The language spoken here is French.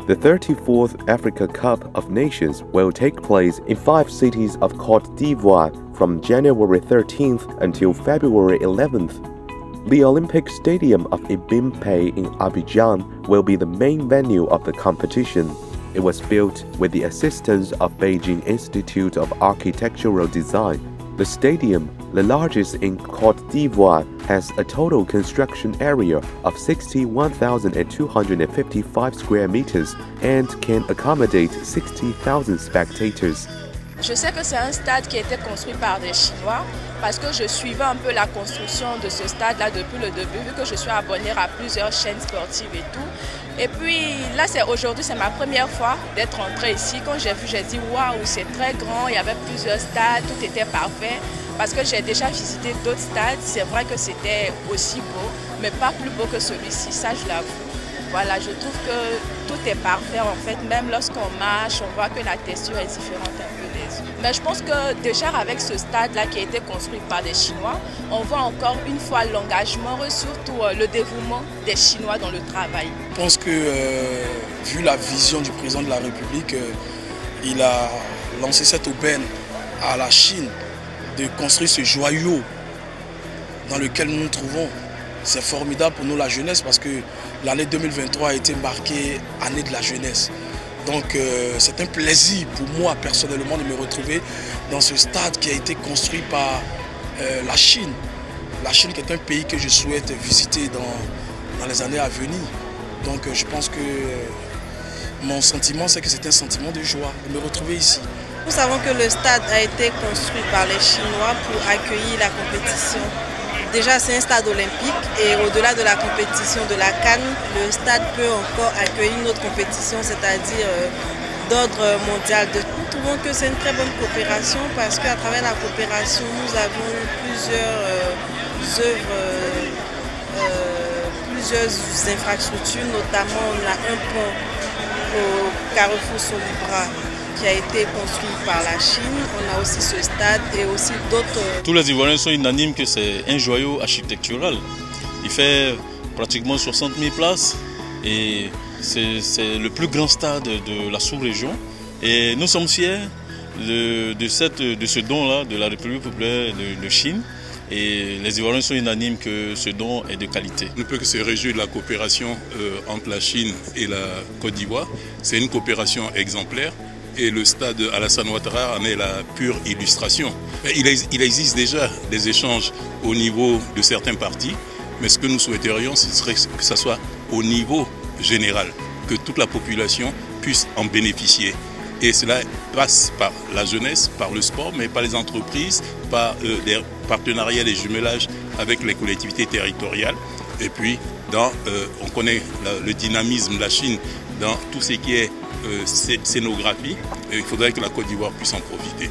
The 34th Africa Cup of Nations will take place in 5 cities of Côte d'Ivoire from January 13th until February 11th. The Olympic Stadium of Ibimpe in Abidjan will be the main venue of the competition. It was built with the assistance of Beijing Institute of Architectural Design. The stadium, the largest in Côte d'Ivoire, has a total construction area of 61,255 square meters and can accommodate 60,000 spectators. Je sais que c'est un stade qui a été construit par des Chinois parce que je suivais un peu la construction de ce stade-là depuis le début, vu que je suis abonnée à plusieurs chaînes sportives et tout. Et puis là, aujourd'hui, c'est ma première fois d'être entrée ici. Quand j'ai vu, j'ai dit waouh, c'est très grand, il y avait plusieurs stades, tout était parfait. Parce que j'ai déjà visité d'autres stades, c'est vrai que c'était aussi beau, mais pas plus beau que celui-ci, ça je l'avoue. Voilà, je trouve que tout est parfait en fait, même lorsqu'on marche, on voit que la texture est différente un peu des autres. Mais je pense que déjà avec ce stade-là qui a été construit par des Chinois, on voit encore une fois l'engagement et surtout le dévouement des Chinois dans le travail. Je pense que vu la vision du président de la République, il a lancé cette aubaine à la Chine de construire ce joyau dans lequel nous nous trouvons. C'est formidable pour nous la jeunesse parce que l'année 2023 a été marquée année de la jeunesse. Donc c'est un plaisir pour moi personnellement de me retrouver dans ce stade qui a été construit par la Chine. La Chine qui est un pays que je souhaite visiter dans les années à venir. Donc je pense que mon sentiment c'est que c'est un sentiment de joie de me retrouver ici. Nous savons que le stade a été construit par les Chinois pour accueillir la compétition. Déjà, c'est un stade olympique et au-delà de la compétition de la CAN, le stade peut encore accueillir une autre compétition, c'est-à-dire d'ordre mondial. Nous trouvons que c'est une très bonne coopération parce qu'à travers la coopération, nous avons eu plusieurs œuvres, plusieurs infrastructures, notamment on a un pont au Carrefour Solibra qui a été construit par la Chine. On a aussi ce stade et aussi d'autres. Tous les Ivoiriens sont unanimes que c'est un joyau architectural. Il fait pratiquement 60 000 places et c'est le plus grand stade de la sous-région. Et nous sommes fiers de ce don-là de la République populaire de Chine. Et les Ivoiriens sont unanimes que ce don est de qualité. On ne peut que se réjouir de la coopération entre la Chine et la Côte d'Ivoire. C'est une coopération exemplaire. Et le stade Alassane Ouattara en est la pure illustration. Il existe déjà des échanges au niveau de certains partis, mais ce que nous souhaiterions, ce serait que ça soit au niveau général, que toute la population puisse en bénéficier. Et cela passe par la jeunesse, par le sport, mais par les entreprises, par des partenariats, des jumelages avec les collectivités territoriales. Et puis, on connaît le dynamisme de la Chine dans tout ce qui est scénographie. Et il faudrait que la Côte d'Ivoire puisse en profiter.